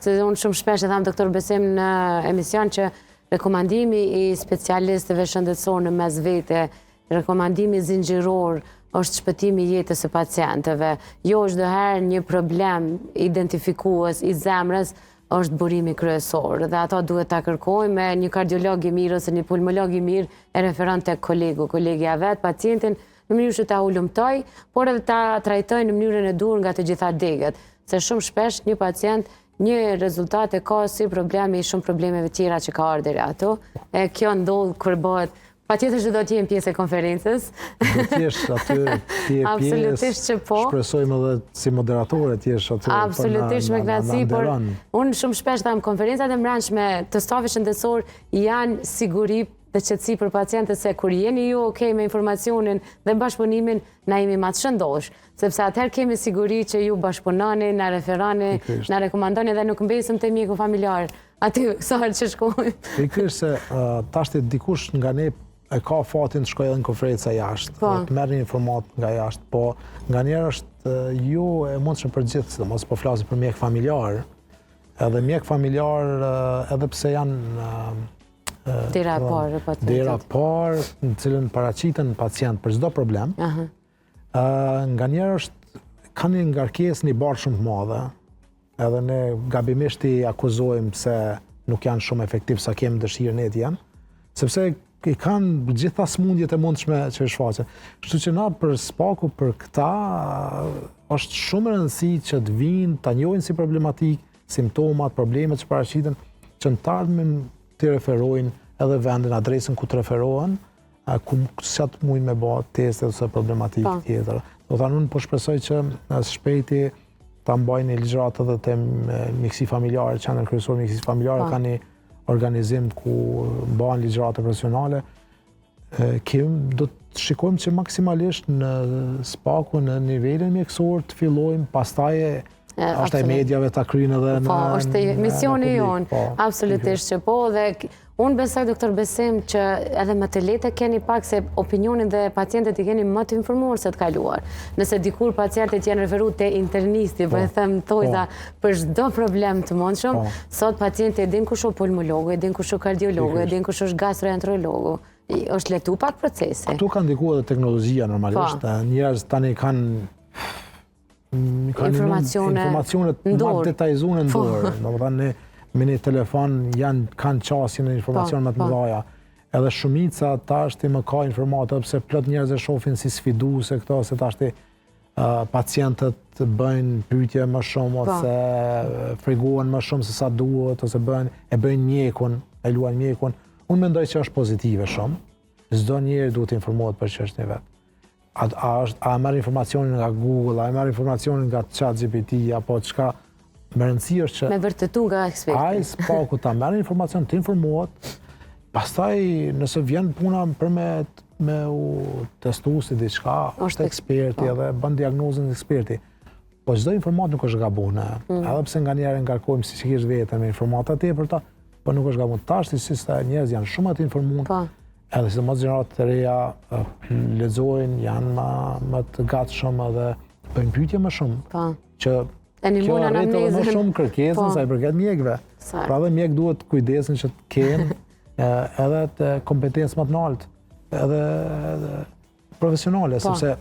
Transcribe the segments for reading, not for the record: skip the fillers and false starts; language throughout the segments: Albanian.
Se unë shumë shpesh e tham doktor Besim në emision që rekomandimi i specialistëve shëndetësor në mes vete, rekomandimi zinxhiror është shpëtimi i jetës së pacientëve. Jo çdoherë një problem identifikues i zemrës është burimi kryesor dhe ato duhet ta kërkojmë. Një kardiolog i mirë ose një pulmolog i mirë e referon tek kolegja vet pacientin në mënyrë që ta ulëmtoj, por edhe ta trajtoj në mënyrën e duhur nga të gjitha degët. Se shumë shpesh një pacient një rezultate ka si problemi i shumë problemeve tjera që ka ardhur deri ato. Kjo ndodh kur bëhet patjetër që do të jem pjesë e konferencës. Do të jesh aty, ti je Absolutisht që po. Shpresojmë edhe si moderatore të jesh aty. Absolutisht me knatësi, por unë shumë shpesh tham konferencat e mbrëmshme të stafit shëndetësor janë siguri dhe qetësi për pacientët se kur jeni ju okay me informacionin dhe bashkëpunimin, na jemi më të shëndosh, sepse atëherë kemi siguri që ju bashkëpunoni, na referoni, na rekomandoni dhe nuk mbesëm te mjeku familjar. Aty sa herë që shkojmë. Pikërisht se tashti dikush nga ne e ka fatin të shkojë edhe në konferenca jashtë, të merrni informat nga jashtë, po nganjëherë është jo e mundshme për gjithë, sidomos po flasim për mjek familjar. Edhe mjek familjar edhe pse janë dera e parë në cilën paraqiten pacient për çdo problem. Nganjëherë kanë një ngarkesë një barë shumë të madhe, edhe ne gabimisht i akuzojmë se nuk janë shumë efektiv sa kemi dëshirën e të janë, sepse i kanë gjitha smundjet e mundshme që shfaqen. Kështu që na për spaku për këta është shumë rëndësi që të vinë, ta njohin si problematik, simptomat, problemet që paraqiten, që në të ardhmen të referojnë edhe vendin, adresën ku të referohen, ku sa të mujnë me bë teste ose problematikë tjetër. Do thënë unë po shpresoj që së shpejti ta mbajnë ligjërat edhe te mjekësi familjare, qendra kryesore mjekësisë familjare ka një organizim ku mbahen ligjërata profesionale. Do të shikojmë që maksimalisht në spaku, në nivelin mjekësor të fillojmë, pastaj është e medjave ta kryjnë edhe në... Po, është misioni jonë, absolutisht që po, dhe unë besoj, doktor Besim, që edhe më të lehtë keni pak se opinionin dhe pacientët i keni më të informuar se të kaluar. Nëse dikur pacientët janë referuar te internisti, po e them thojza për çdo problem të mundshëm, sot pacientët e din kush është pulmologu, e din kush është kardiologu, e din kush është gastroenterologu. Është letu pak procesi. Ktu ka ndikuar edhe teknologjia normalisht. Njerëz tani kanë informacionet më detajzuar në dorë. Domethënë me një telefon kanë qasje në informacion më të mëdha. Edhe shumica tashti më ka informata pse plot njerëz e shohin si sfiduese këto, se tashti pacientët bëjnë pyetje më shumë ose friguan më shumë se sa duhet ose bëjnë mjekun, e luajnë mjekun. Unë mendoj që është pozitive shumë. Çdo njeri duhet të informohet për çështjen e vet. A merr informacionin nga Google, a merr informacionin nga ChatGPT apo çka, më rëndësi është që me vërtetu nga eksperti. Ai spaku ta merr informacion, të informohet, pastaj nëse vjen puna për me u testu si diçka, është eksperti edhe bën diagnozën eksperti. Po çdo informat nuk është gabune. Edhe pse nganjëherë ngarkojmë sigurisht vetëm me informata tepërta, po nuk është gabun. Tash si njerëz janë shumë të informuar. Edhe sidomos gjenerat të reja lexojnë, janë më të gatshëm edhe bëjnë pyetje më shumë. Që kjo rritet më shumë kërkesën sa i përket mjekëve. Pra dhe mjek duhet kujdesin që të kenë edhe të kompetencë më të lartë, edhe profesionale, sepse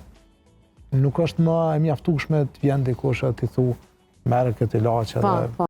nuk është më e mjaftueshme të vjen dikush të thu merr këtë ilaç edhe